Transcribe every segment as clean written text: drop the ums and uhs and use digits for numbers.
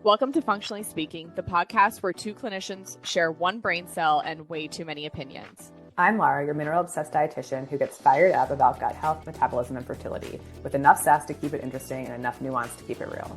Welcome to Functionally Speaking, the podcast where two clinicians share one brain cell and way too many opinions. I'm Laura, your mineral-obsessed dietitian who gets fired up about gut health, metabolism, and fertility, with enough sass to keep it interesting and enough nuance to keep it real.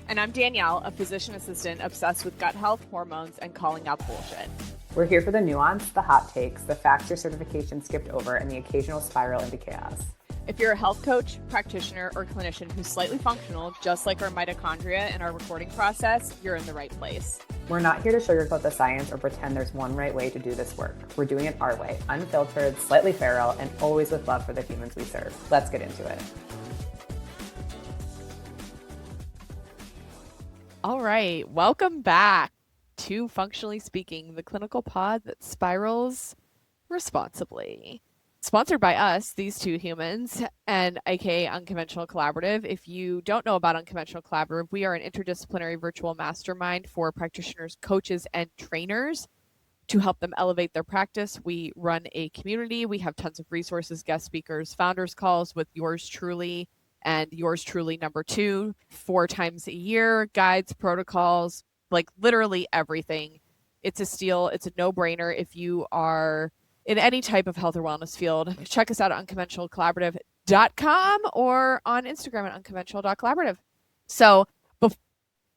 And I'm Danielle, a physician assistant obsessed with gut health, hormones, and calling out bullshit. We're here for the nuance, the hot takes, the facts your certification skipped over, and the occasional spiral into chaos. If you're a health coach, practitioner, or clinician who's slightly functional, just like our mitochondria in our recording process, you're in the right place. We're not here to sugarcoat the science or pretend there's one right way to do this work. We're doing it our way, unfiltered, slightly feral, and always with love for the humans we serve. Let's get into it. All right, welcome back to Functionally Speaking, the clinical pod that spirals responsibly. Sponsored by us, these two humans, and aka Unconventional Collaborative. If you don't know about Unconventional Collaborative, we are an interdisciplinary virtual mastermind for practitioners, coaches, and trainers to help them elevate their practice. We run a community. We have tons of resources, guest speakers, founders calls with yours truly and yours truly number 2, 4 times a year, guides, protocols, like literally everything. It's a steal. It's a no-brainer if you are in any type of health or wellness field. Check us out at unconventionalcollaborative.com or on Instagram at unconventional.collaborative. So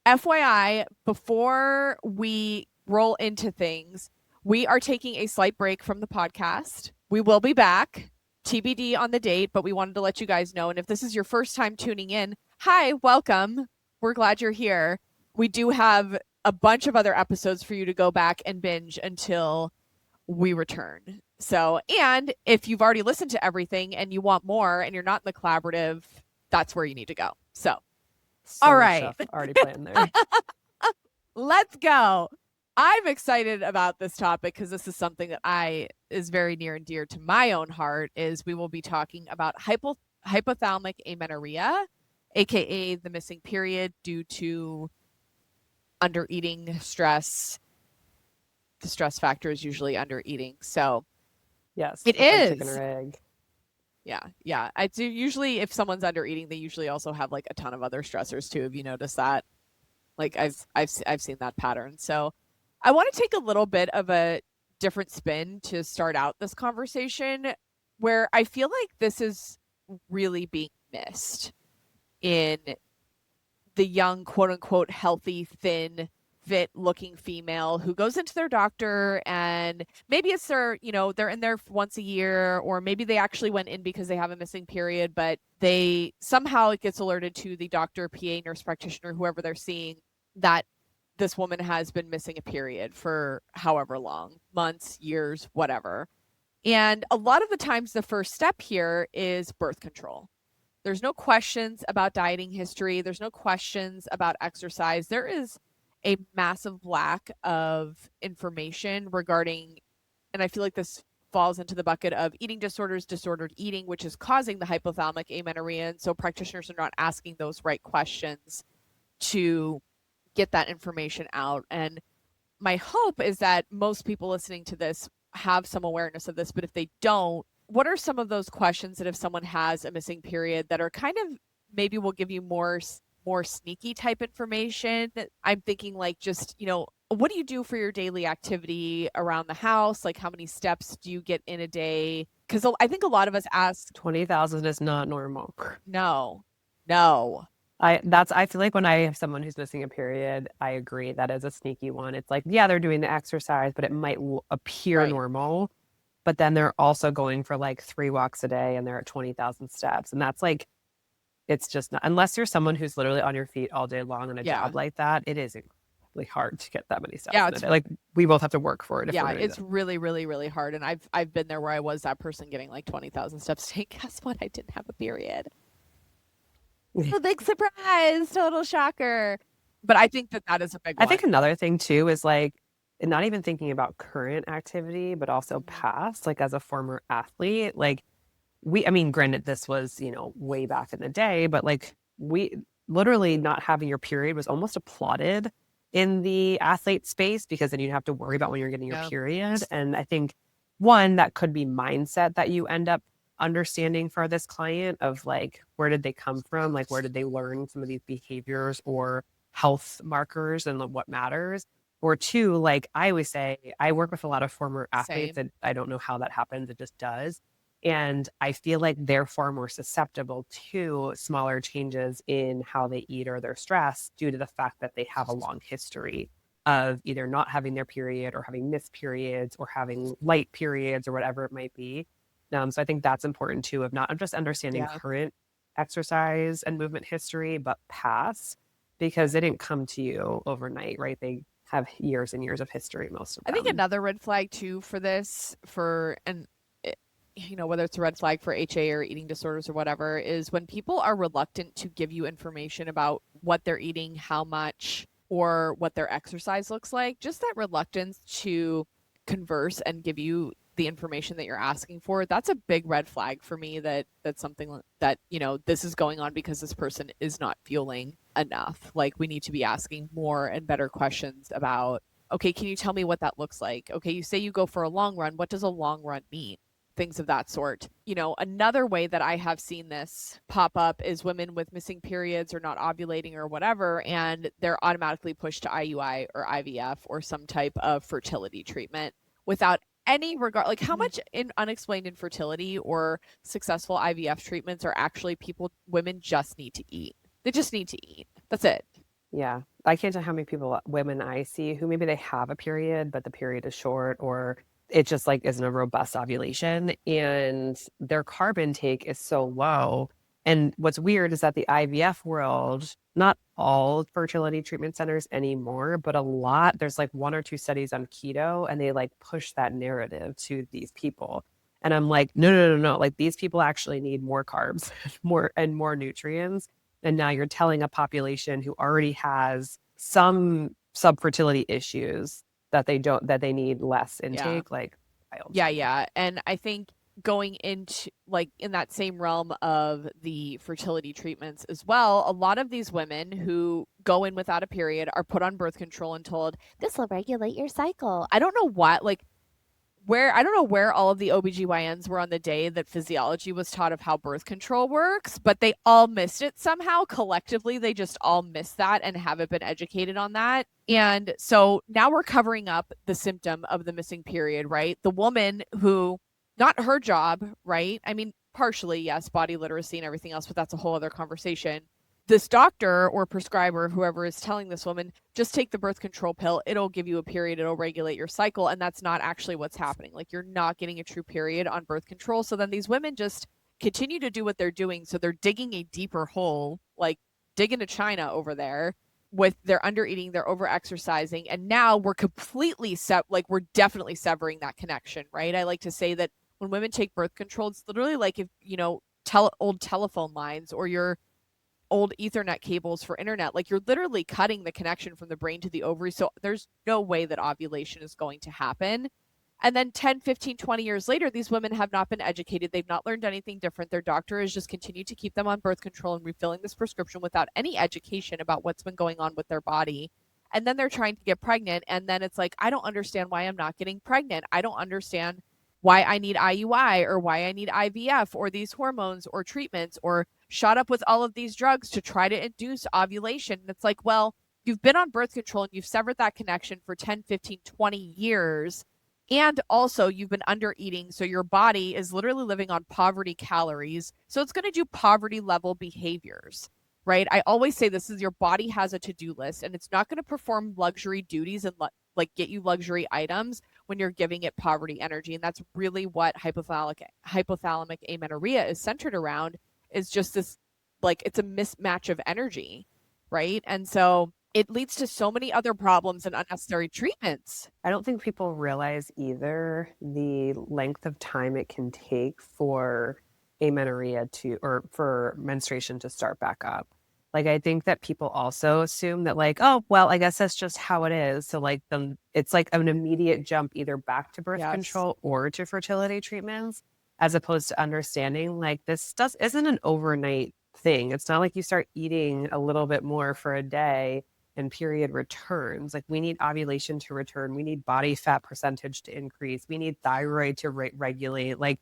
FYI, before we roll into things, we are taking a slight break from the podcast. We will be back, TBD on the date, but we wanted to let you guys know. And if this is your first time tuning in, hi, welcome. We're glad you're here. We do have a bunch of other episodes for you to go back and binge until we return. So, and if you've already listened to everything and you want more and you're not in the collaborative, that's where you need to go. So all right. Already planned there. Let's go. I'm excited about this topic because this is something that is very near and dear to my own heart. Is we will be talking about hypothalamic amenorrhea, aka the missing period due to undereating, stress. The stress factor is usually undereating. So yes, it is. Like chicken or egg. Yeah. I do usually, if someone's undereating, they usually also have like a ton of other stressors too. Have you noticed that? Like I've seen that pattern. So I want to take a little bit of a different spin to start out this conversation, where I feel like this is really being missed in the young, quote unquote, healthy, thin, fit looking female who goes into their doctor, and maybe it's they're in there once a year, or maybe they actually went in because they have a missing period, but they somehow it gets alerted to the doctor, PA, nurse practitioner, whoever they're seeing, that this woman has been missing a period for however long, months, years, whatever. And a lot of the times the first step here is birth control. There's no questions about dieting history. There's no questions about exercise. There is a massive lack of information regarding, and I feel like this falls into the bucket of eating disorders, disordered eating, which is causing the hypothalamic amenorrhea. And so practitioners are not asking those right questions to get that information out. And my hope is that most people listening to this have some awareness of this, but if they don't, what are some of those questions that if someone has a missing period that are kind of maybe will give you more sneaky type information? I'm thinking like just, what do you do for your daily activity around the house? Like how many steps do you get in a day? Because I think a lot of us ask 20,000 is not normal. No. I feel like when I have someone who's missing a period, I agree that is a sneaky one. It's like, yeah, they're doing the exercise, but it might appear normal, but then they're also going for like 3 walks a day and they're at 20,000 steps. And that's like, it's just not, unless you're someone who's literally on your feet all day long on a job like that, it is incredibly hard to get that many steps. Yeah, in a day. Like we both have to work for it. Yeah, it's really, really, really hard. And I've been there where I was that person getting like 20,000 steps a day. Guess what? I didn't have a period. A big surprise, total shocker. But I think that is a big one. I think another thing too is like not even thinking about current activity, but also past, like as a former athlete, like granted this was, way back in the day, but like we literally not having your period was almost applauded in the athlete space because then you'd have to worry about when you're getting your period. And I think one, that could be mindset that you end up understanding for this client of like, where did they come from? Like, where did they learn some of these behaviors or health markers and what matters. Or two, like I always say, I work with a lot of former athletes, Same. and I don't know how that happens. It just does. And I feel like they're far more susceptible to smaller changes in how they eat or their stress due to the fact that they have a long history of either not having their period or having missed periods or having light periods or whatever it might be. So I think that's important too, of not just understanding Yeah. current exercise and movement history, but past, because they didn't come to you overnight, right? They have years and years of history, most of I think them. another red flag too for this, whether it's a red flag for HA or eating disorders or whatever, is when people are reluctant to give you information about what they're eating, how much, or what their exercise looks like. Just that reluctance to converse and give you the information that you're asking for, that's a big red flag for me, that's something that, this is going on because this person is not fueling enough. Like, we need to be asking more and better questions about, okay, can you tell me what that looks like? Okay, you say you go for a long run. What does a long run mean? Things of that sort. Another way that I have seen this pop up is women with missing periods or not ovulating or whatever, and they're automatically pushed to IUI or IVF or some type of fertility treatment without any regard. Like, how much in unexplained infertility or successful IVF treatments are actually women just need to eat. They just need to eat. That's it. Yeah. I can't tell how many women I see who maybe they have a period, but the period is short, or it just like isn't a robust ovulation and their carb intake is so low. And what's weird is that the IVF world, not all fertility treatment centers anymore, but a lot, there's like one or two studies on keto and they like push that narrative to these people. And I'm like, no, no, no, no. Like these people actually need more carbs, more nutrients. And now you're telling a population who already has some subfertility issues that they need less Yeah. intake. Like, wild. Yeah, yeah. And I think going into like in that same realm of the fertility treatments as well, a lot of these women who go in without a period are put on birth control and told, this will regulate your cycle. I don't know where all of the OBGYNs were on the day that physiology was taught of how birth control works, but they all missed it somehow. Collectively, they just all missed that and haven't been educated on that. And so now we're covering up the symptom of the missing period, right? The woman who, not her job, right? I mean, partially, yes, body literacy and everything else, but that's a whole other conversation. This doctor or prescriber, whoever is telling this woman, just take the birth control pill. It'll give you a period. It'll regulate your cycle. And that's not actually what's happening. Like, you're not getting a true period on birth control. So then these women just continue to do what they're doing. So they're digging a deeper hole, like digging to China over there with their under eating, their over exercising. And now we're we're definitely severing that connection, right? I like to say that when women take birth control, it's literally like if, old telephone lines or your old ethernet cables for internet, like you're literally cutting the connection from the brain to the ovary. So there's no way that ovulation is going to happen. And then 10, 15, 20 years later, these women have not been educated. They've not learned anything different. Their doctor has just continued to keep them on birth control and refilling this prescription without any education about what's been going on with their body. And then they're trying to get pregnant. And then it's like, I don't understand why I'm not getting pregnant. I don't understand why I need IUI or why I need IVF or these hormones or treatments or shot up with all of these drugs to try to induce ovulation. And it's like, well, you've been on birth control and you've severed that connection for 10, 15, 20 years. And also, you've been under eating. So your body is literally living on poverty calories. So it's going to do poverty level behaviors, right? I always say this is your body has a to do list and it's not going to perform luxury duties and like get you luxury items when you're giving it poverty energy. And that's really what hypothalamic amenorrhea is centered around, is just this, like, it's a mismatch of energy, right? And so it leads to so many other problems and unnecessary treatments. I don't think people realize either the length of time it can take for amenorrhea or for menstruation to start back up. Like, I think that people also assume that, like, oh, well, I guess that's just how it is. So, like, it's like an immediate jump either back to birth Yes. control or to fertility treatments, as opposed to understanding, like, isn't an overnight thing. It's not like you start eating a little bit more for a day and period returns. Like, we need ovulation to return. We need body fat percentage to increase. We need thyroid to regulate. Like,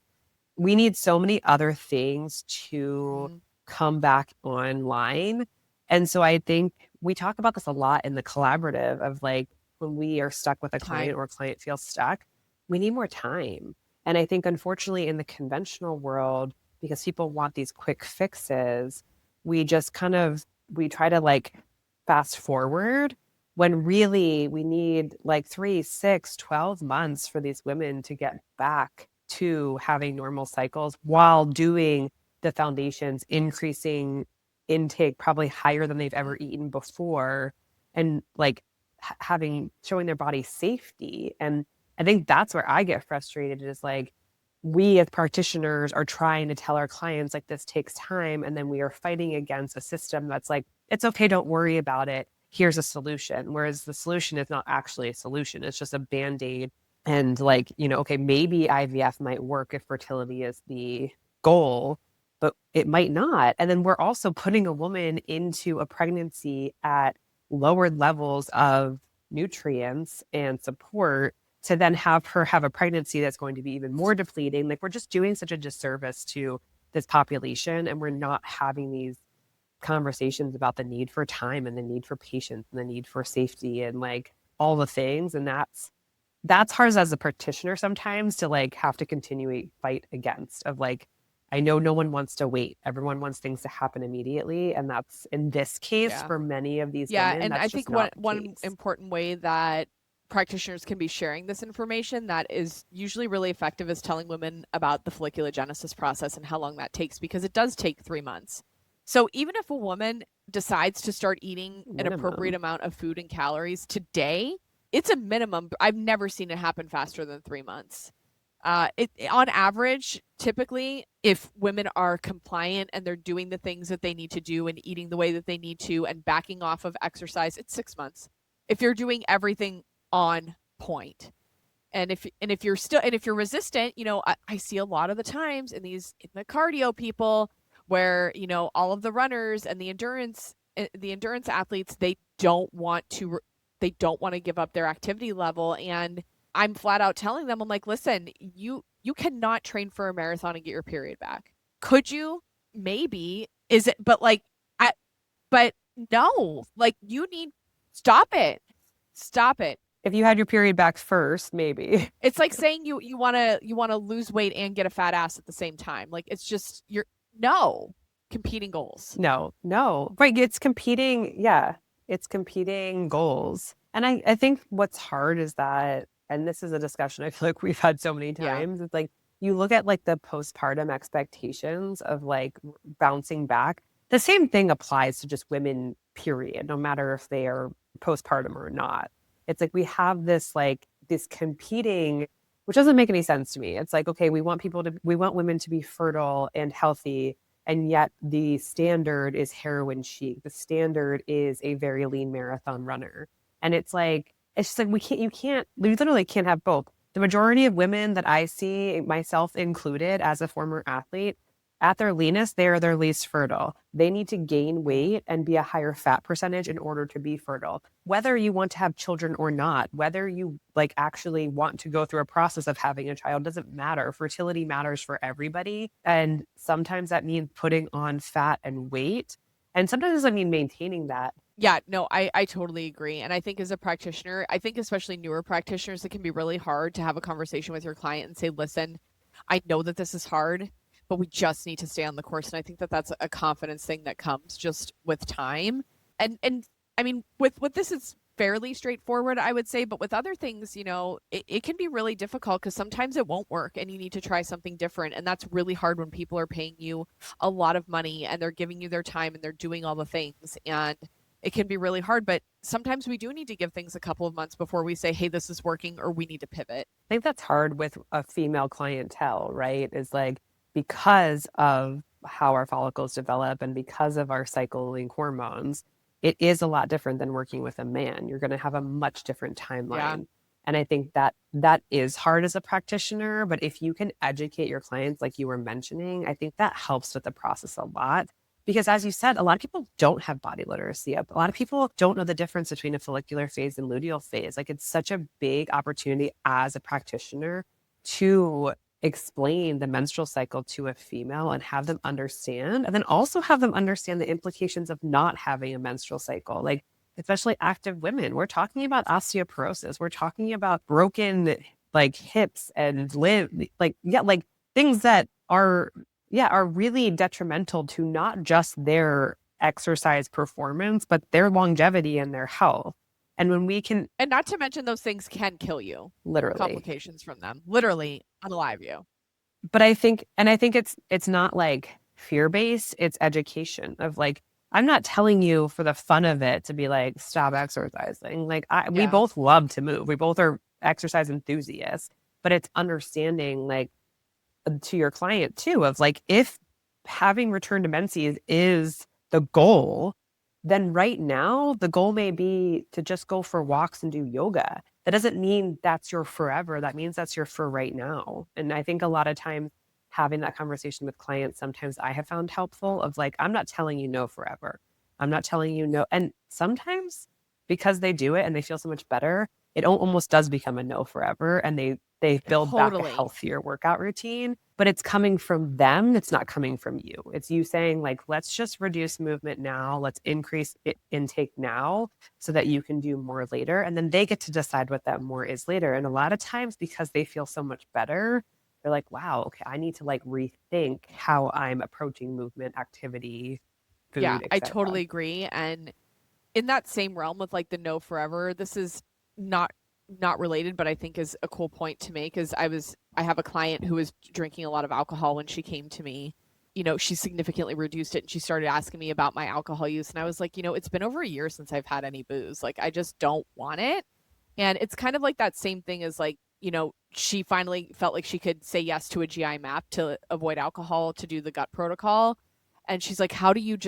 we need so many other things to come back online. And so I think we talk about this a lot in the collaborative of like when we are stuck with a client Time. or a client feels stuck, we need more time. And I think unfortunately in the conventional world, because people want these quick fixes, we just kind of we try to like fast forward when really we need like 3, 6, 12 months for these women to get back to having normal cycles while doing the foundations, increasing intake probably higher than they've ever eaten before, and like having showing their body safety. And I think that's where I get frustrated is like we as practitioners are trying to tell our clients like this takes time, and then we are fighting against a system that's like it's okay, don't worry about it, here's a solution, whereas the solution is not actually a solution, it's just a band-aid. And like, you know, okay, maybe IVF might work if fertility is the goal, but it might not. And then we're also putting a woman into a pregnancy at lowered levels of nutrients and support to then have her have a pregnancy that's going to be even more depleting. Like we're just doing such a disservice to this population, and we're not having these conversations about the need for time and the need for patience and the need for safety and like all the things. And that's hard as a practitioner sometimes to like have to continually fight against of like, I know no one wants to wait. Everyone wants things to happen immediately. And that's in this case Yeah. for many of these Yeah, women, and I that's think just not the one case. important way that practitioners can be sharing this information that is usually really effective is telling women about the folliculogenesis process and how long that takes, because it does take 3 months. So even if a woman decides to start eating an appropriate Minimum. amount of food and calories today, it's a minimum. I've never seen it happen faster than 3 months. On average, typically, if women are compliant and they're doing the things that they need to do and eating the way that they need to and backing off of exercise, it's 6 months. If you're doing everything on point. And if you're still and if you're resistant, I see a lot of the times in the cardio people where, all of the runners and the endurance athletes, they don't want to give up their activity level. And I'm flat out telling them, I'm like, listen, you cannot train for a marathon and get your period back. Could you? Maybe. Is it? But like, but no, like you need stop it. Stop it. If you had your period back first, maybe. It's like saying you want to lose weight and get a fat ass at the same time. Like it's just you're no competing goals. No, no. Right. It's competing. Yeah. It's competing goals. And I think what's hard is that, and this is a discussion I feel like we've had so many Yeah. times, it's like you look at like the postpartum expectations of like bouncing back. The same thing applies to just women, period, no matter if they are postpartum or not. It's like we have this like this competing, which doesn't make any sense to me. It's like, okay, we want women to be fertile and healthy, and yet the standard is heroin chic. The standard is a very lean marathon runner. And it's just like we literally can't have both. The majority of women that I see, myself included as a former athlete, at their leanest, they are their least fertile. They need to gain weight and be a higher fat percentage in order to be fertile. Whether you want to have children or not, whether you like actually want to go through a process of having a child doesn't matter. Fertility matters for everybody. And sometimes that means putting on fat and weight. And sometimes it doesn't mean maintaining that. Yeah, no, I totally agree. And I think as a practitioner, I think especially newer practitioners, it can be really hard to have a conversation with your client and say, listen, I know that this is hard, but we just need to stay on the course. And I think that that's a confidence thing that comes just with time. And I mean, with this, it's fairly straightforward, I would say. But with other things, it can be really difficult because sometimes it won't work and you need to try something different. And that's really hard when people are paying you a lot of money and they're giving you their time and they're doing all the things. And it can be really hard, but sometimes we do need to give things a couple of months before we say, hey, this is working, or we need to pivot. I think that's hard with a female clientele, right? Is like because of how our follicles develop and because of our cycling hormones, it is a lot different than working with a man. You're going to have a much different timeline. Yeah. And I think that is hard as a practitioner, but if you can educate your clients like you were mentioning, I think that helps with the process a lot. Because as you said, a lot of people don't have body literacy. A lot of people don't know the difference between a follicular phase and luteal phase. Like it's such a big opportunity as a practitioner to explain the menstrual cycle to a female and have them understand, and then also have them understand the implications of not having a menstrual cycle. Like especially active women. We're talking about osteoporosis. We're talking about broken like hips and like things that are are really detrimental to not just their exercise performance, but their longevity and their health. And when we can And not to mention those things can kill you. literally, Complications from them. Literally unalive you. but I think it's not like fear-based, it's education of like I'm not telling you for the fun of it to be like stop exercising. Like we Yeah. both love to move. We both are exercise enthusiasts, but it's understanding like to your client too of like if having return to menses is the goal, then right now the goal may be to just go for walks and do yoga. That doesn't mean that's your forever. That means that's your for right now. And I think a lot of times having that conversation with clients, sometimes I have found helpful of like, I'm not telling you no forever. I'm not telling you no. And sometimes because they do it and they feel so much better, it almost does become a no forever. And they build back a Totally. healthier workout routine, but it's coming from them. It's not coming from you. It's you saying like, let's just reduce movement now. Let's increase intake now so that you can do more later. And then they get to decide what that more is later. And a lot of times because they feel so much better, they're like, wow, okay, I need to like rethink how I'm approaching movement, activity, Yeah, food, I etc. totally agree. And in that same realm with like the no forever, this is not not related, but I think is a cool point to make is I have a client who was drinking a lot of alcohol when she came to me. You know, she significantly reduced it and she started asking me about my alcohol use. And I was like, you know, it's been over a year since I've had any booze. Like, I just don't want it. And it's kind of like that same thing as like, you know, she finally felt like she could say yes to a GI map to avoid alcohol, to do the gut protocol. And she's like, how do you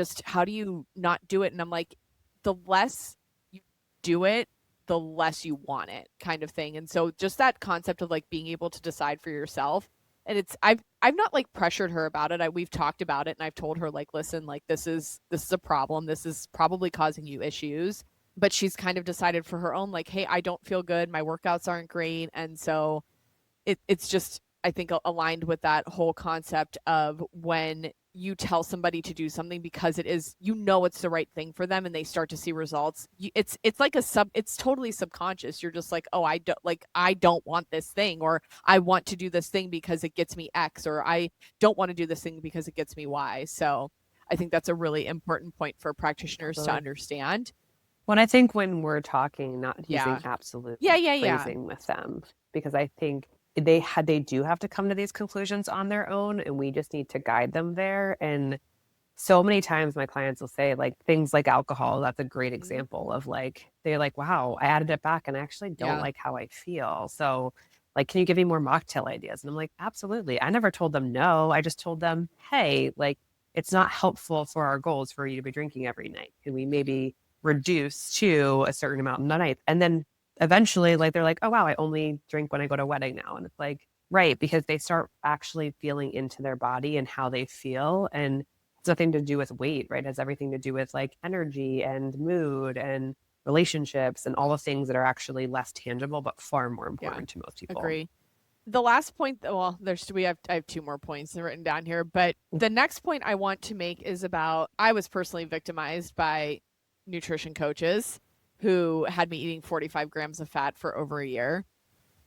not do it? And I'm like, the less you do it, the less you want it, kind of thing. And so just that concept of like being able to decide for yourself. And I've not like pressured her about it. We've talked about it and I've told her like, listen, like this is a problem. This is probably causing you issues. But she's kind of decided for her own, like, hey, I don't feel good. My workouts aren't great. And so it's just, I think, aligned with that whole concept of when you tell somebody to do something because it is, you know, it's the right thing for them and they start to see results. It's like it's totally subconscious. You're just like, oh, I don't want this thing, or I want to do this thing because it gets me X, or I don't want to do this thing because it gets me Y. So I think that's a really important point for practitioners to Totally. understand. When I think when we're talking, not using Yeah. absolute Yeah, yeah, yeah. phrasing with them, because I think they do have to come to these conclusions on their own, and we just need to guide them there. And so many times my clients will say like things like alcohol. That's a great Mhm. example of like they're like, wow, I added it back and I actually don't Yeah. like how I feel. So like, can you give me more mocktail ideas? And I'm like, absolutely. I never told them no. I just told them, hey, like it's not helpful for our goals for you to be drinking every night. Can we maybe reduce to a certain amount in the night? And then eventually, like they're like, oh wow, I only drink when I go to a wedding now. And it's like, right, because they start actually feeling into their body and how they feel. And it's nothing to do with weight, right? It has everything to do with like energy and mood and relationships and all the things that are actually less tangible but far more Yeah. important to most people. Agree. The last point, well, I have two more points written down here, but the next point I want to make is about I was personally victimized by nutrition coaches who had me eating 45 grams of fat for over a year.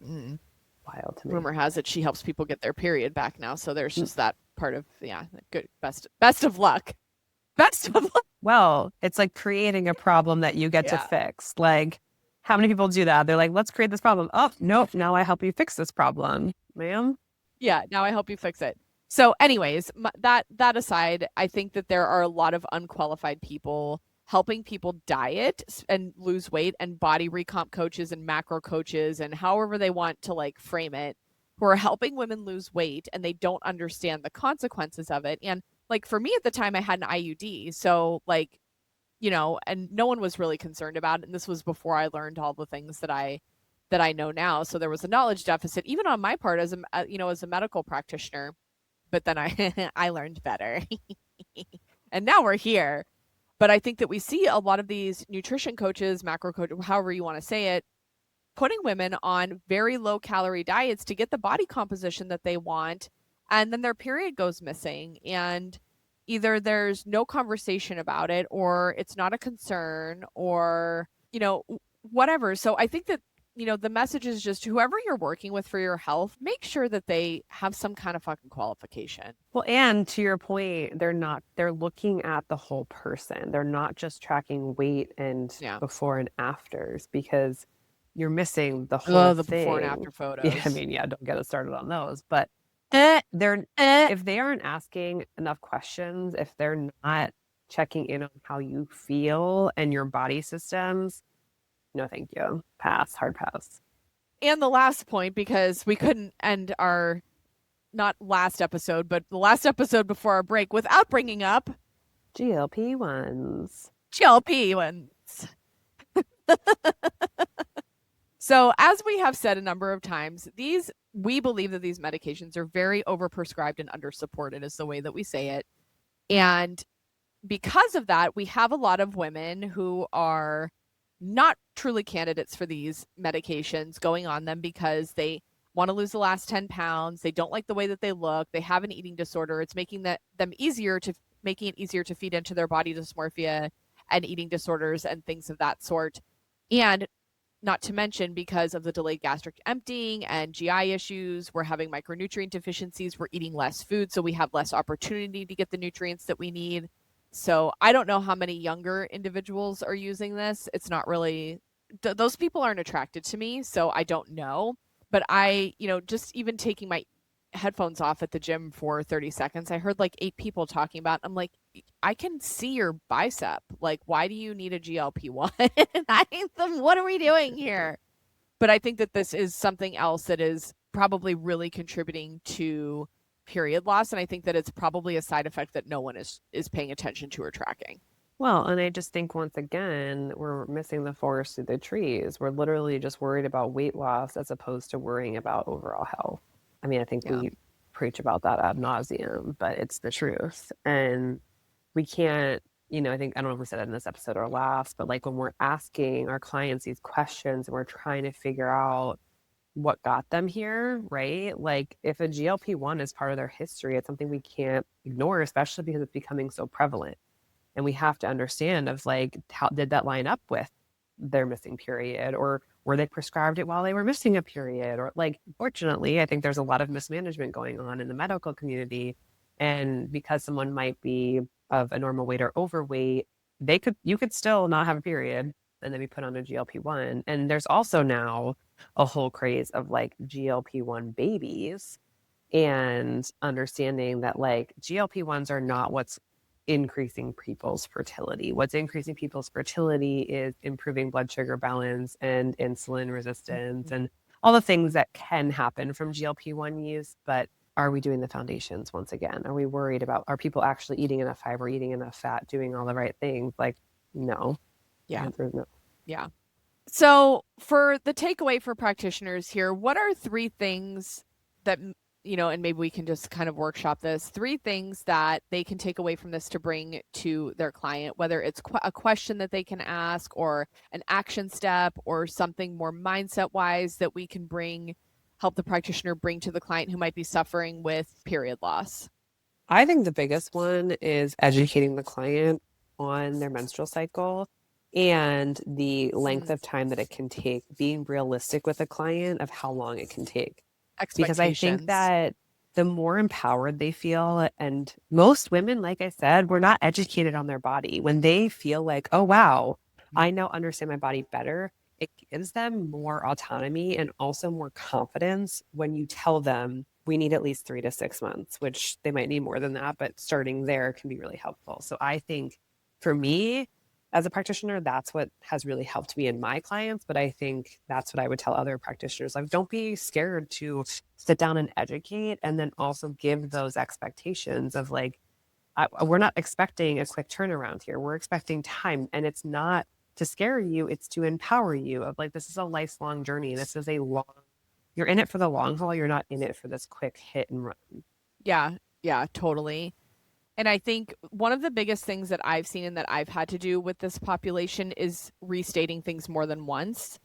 Mm. Wild to me. Rumor has it she helps people get their period back now, so there's Mm. just that part of, yeah, good, best of luck. Best of luck. Well, it's like creating a problem that you get to Yeah. fix. Like, how many people do that? They're like, let's create this problem. Oh, nope. Now I help you fix this problem, ma'am. Yeah, now I help you fix it. So, anyways, that aside, I think that there are a lot of unqualified people helping people diet and lose weight, and body recomp coaches and macro coaches and however they want to like frame it, who are helping women lose weight and they don't understand the consequences of it. And like for me at the time I had an IUD, so like, you know, and no one was really concerned about it. And this was before I learned all the things that I know now. So there was a knowledge deficit, even on my part as a you know, as a medical practitioner. But then I I learned better, and now we're here. But I think that we see a lot of these nutrition coaches, macro coach, however you want to say it, putting women on very low calorie diets to get the body composition that they want, and then their period goes missing. And either there's no conversation about it, or it's not a concern, or, whatever. So I think that, the message is just whoever you're working with for your health, make sure that they have some kind of fucking qualification. Well, and to your point, they're looking at the whole person. They're not just tracking weight and Yeah. before and afters, because you're missing the whole Oh, the before and thing. after Yeah, I photos. mean, yeah, don't get us started on those. But if they aren't asking enough questions, if they're not checking in on how you feel and your body systems, no, thank you. Pass, hard pass. And the last point, because we couldn't end our not last episode, but the last episode before our break without bringing up GLP-1s. GLP ones. So, as we have said a number of times, we believe that these medications are very overprescribed and undersupported, is the way that we say it. And because of that, we have a lot of women who are not truly candidates for these medications going on them because they want to lose the last 10 pounds. They don't like the way that they look. They have an eating disorder. It's making them making it easier to feed into their body dysmorphia and eating disorders and things of that sort. And not to mention, because of the delayed gastric emptying and GI issues, we're having micronutrient deficiencies. We're eating less food, so we have less opportunity to get the nutrients that we need. So I don't know how many younger individuals are using this. It's not really, those people aren't attracted to me, so I don't know. But just even taking my headphones off at the gym for 30 seconds, I heard like 8 people talking about, I'm like, I can see your bicep. Like, why do you need a GLP-1? What are we doing here? But I think that this is something else that is probably really contributing to period loss. And I think that it's probably a side effect that no one is paying attention to or tracking. Well, and I just think once again, we're missing the forest through the trees. We're literally just worried about weight loss as opposed to worrying about overall health. I mean, I think Yeah. we preach about that ad nauseum, but it's the truth. And we can't, I think, I don't know if we said it in this episode or last, but like when we're asking our clients these questions and we're trying to figure out what got them here, right? Like if a GLP-1 is part of their history, it's something we can't ignore, especially because it's becoming so prevalent. And we have to understand of like, how did that line up with their missing period, or were they prescribed it while they were missing a period? Or like, fortunately, I think there's a lot of mismanagement going on in the medical community. And because someone might be of a normal weight or overweight, you could still not have a period and then be put on a GLP-1. And there's also now a whole craze of like GLP-1 babies, and understanding that like GLP-1s are not what's increasing people's fertility. What's increasing people's fertility is improving blood sugar balance and insulin resistance and all the things that can happen from GLP-1 use. But are we doing the foundations once again? Are we worried about, are people actually eating enough fiber, eating enough fat, doing all the right things? Like, no. Yeah. The answer is no. Yeah. So for the takeaway for practitioners here, what are 3 things that, and maybe we can just kind of workshop this, 3 things that they can take away from this to bring to their client, whether it's a question that they can ask or an action step or something more mindset wise that we can help the practitioner bring to the client who might be suffering with period loss? I think the biggest one is educating the client on their menstrual cycle and the length of time that it can take, being realistic with a client of how long it can take. Because I think that the more empowered they feel, and most women, like I said, we're not educated on their body. When they feel like, oh, wow, I now understand my body better, it gives them more autonomy and also more confidence when you tell them we need at least 3 to 6 months, which they might need more than that, but starting there can be really helpful. So I think for me, as a practitioner, that's what has really helped me and my clients. But I think that's what I would tell other practitioners. Like, don't be scared to sit down and educate, and then also give those expectations of like, we're not expecting a quick turnaround here. We're expecting time, and it's not to scare you. It's to empower you of like, this is a lifelong journey. This is you're in it for the long haul. You're not in it for this quick hit and run. Yeah. Yeah, totally. And I think one of the biggest things that I've seen and that I've had to do with this population is restating things more than once,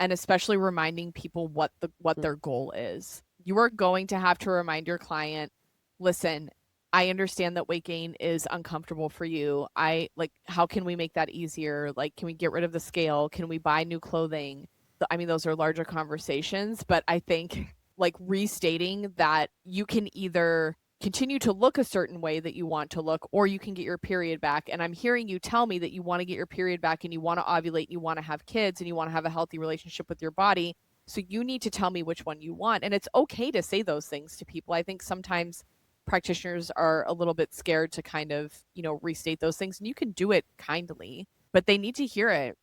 and especially reminding people what their goal is. You are going to have to remind your client, listen, I understand that weight gain is uncomfortable for you. I like, how can we make that easier? Like, can we get rid of the scale? Can we buy new clothing? I mean, those are larger conversations, but I think like restating that you can either continue to look a certain way that you want to look, or you can get your period back. And I'm hearing you tell me that you want to get your period back and you want to ovulate, and you want to have kids, and you want to have a healthy relationship with your body. So you need to tell me which one you want. And it's okay to say those things to people. I think sometimes practitioners are a little bit scared to kind of, restate those things, and you can do it kindly, but they need to hear it,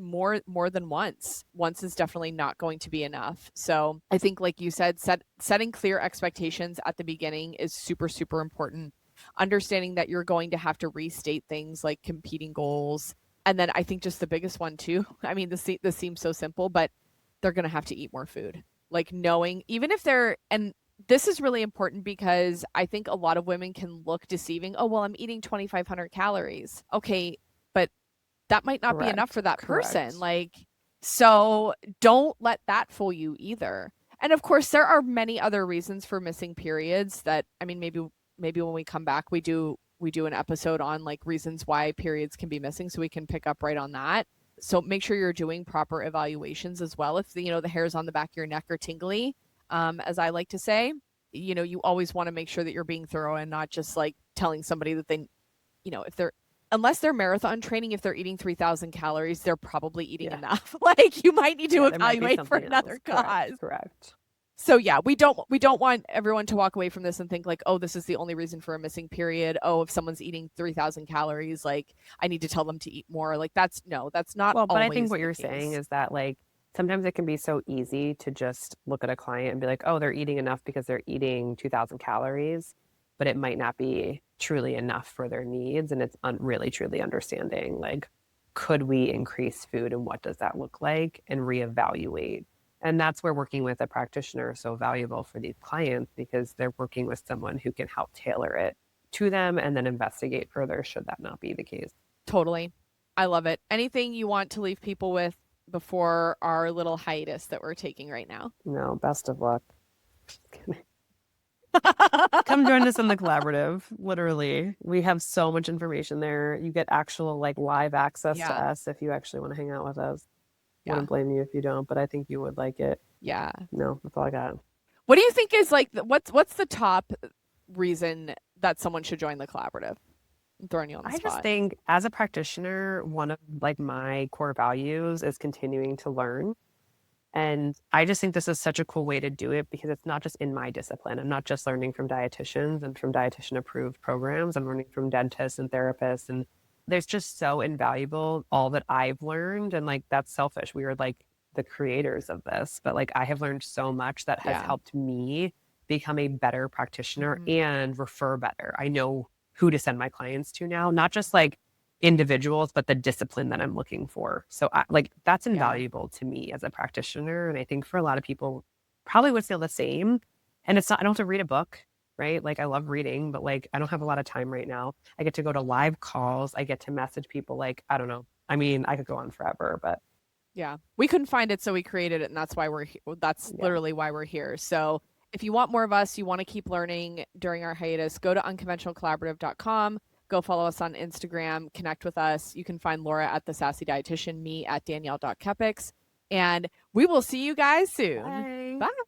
more than once. Once is definitely not going to be enough. So I think, like you said, setting clear expectations at the beginning is super, super important. Understanding that you're going to have to restate things like competing goals. And then I think just the biggest one too, I mean, this seems so simple, but they're going to have to eat more food. Like, knowing, even if and this is really important because I think a lot of women can look deceiving. Oh, well, I'm eating 2,500 calories. Okay, but that might not be enough Correct. for that Correct. person. Like, so don't let that fool you either. And of course, there are many other reasons for missing periods that, I mean, maybe when we come back, we do an episode on like reasons why periods can be missing, so we can pick up right on that. So make sure you're doing proper evaluations as well. If the hairs on the back of your neck are tingly, as I like to say, you always want to make sure that you're being thorough and not just like telling somebody that they, if they're, unless they're marathon training, if they're eating 3,000 calories, they're probably eating enough. Like, you might need to evaluate for another cause. Correct. So yeah, we don't want everyone to walk away from this and think like, oh, this is the only reason for a missing period. Oh, if someone's eating 3,000 calories, like I need to tell them to eat more. Like, that's not. Well, but I think always what the you're case. saying is that like sometimes it can be so easy to just look at a client and be like, oh, they're eating enough because they're eating 2,000 calories, but it might not be truly enough for their needs. And it's really, truly understanding, like, could we increase food and what does that look like, and reevaluate. And that's where working with a practitioner is so valuable for these clients, because they're working with someone who can help tailor it to them and then investigate further should that not be the case. Totally. I love it. Anything you want to leave people with before our little hiatus that we're taking right now? No, best of luck. Come join us in the collaborative. Literally, we have so much information there. You get actual like live access to us if you actually want to hang out with us. I wouldn't blame you if you don't, but I think you would like it. Yeah. No, that's all I got. What do you think is like what's the top reason that someone should join the collaborative? I'm throwing you on the spot. I just think as a practitioner, one of like my core values is continuing to learn. And I just think this is such a cool way to do it, because it's not just in my discipline. I'm not just learning from dietitians and from dietitian approved programs. I'm learning from dentists and therapists, and there's just so invaluable all that I've learned. And like, that's selfish. We are like the creators of this, but like I have learned so much that has helped me become a better practitioner and refer better. I know who to send my clients to now, not just like individuals, but the discipline that I'm looking for. So that's invaluable to me as a practitioner. And I think for a lot of people probably would feel the same. And it's not, I don't have to read a book, right? Like, I love reading, but like, I don't have a lot of time right now. I get to go to live calls. I get to message people. Like, I don't know. I mean, I could go on forever, but yeah, we couldn't find it, so we created it, and that's why that's literally why we're here. So if you want more of us, you want to keep learning during our hiatus, go to unconventionalcollaborative.com. Go follow us on Instagram, connect with us. You can find Laura at The Sassy Dietitian, me at Danielle.Kepix, and we will see you guys soon. bye. Bye.